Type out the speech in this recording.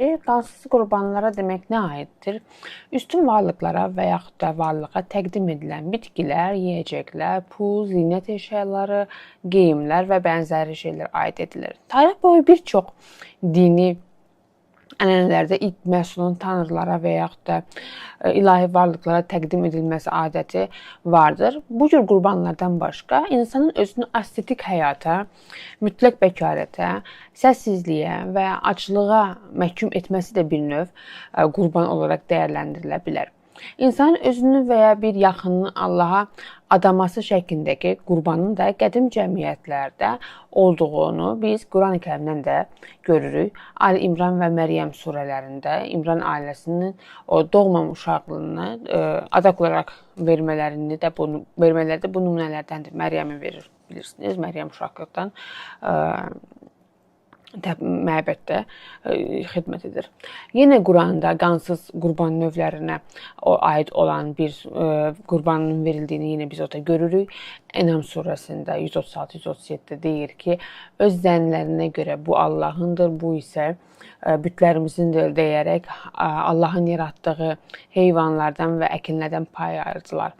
Qansız qurbanlara demək nə aiddir? Üstün varlıqlara və yaxud da varlığa təqdim edilən bitkilər, yeyəcəklər, pul, zinət əşyaları, geyimlər və bənzəri şeylər aid edilir. Tarix boyu bir çox dini ənənələrdə ilk məhsulun tanrılara və yaxud da ilahi varlıqlara təqdim edilməsi adəti vardır. Bu cür qurbanlardan başqa insanın özünü asketik həyata, mütləq bəkarətə, səssizliyə və aclığa məhkum etməsi də bir növ qurban olaraq dəyərləndirilə bilər. İnsanın özünü və ya bir yaxınını Allaha adaması şəklindəki qurbanın da qədim cəmiyyətlərdə olduğunu biz Qurani-Kərimdən də görürük. Ali İmran və Məryəm surələrində İmran ailəsinin o doğmamış uşaqlığını adaq olaraq vermələri də bu nümunələrdəndir. Məryəmi verir, bilirsiniz, Məryəm uşaqlıqdan məbəddə xidmət edir. Yenə Quranda qansız qurban növlərinə aid olan bir qurbanın verildiyini yenə biz orada görürük. Enam surəsində 136-137-də deyir ki, öz zənnlərinə görə bu Allahındır, bu isə bütlərimizin deyərək Allahın yaratdığı heyvanlardan və əkinlərdən pay ayırdılar.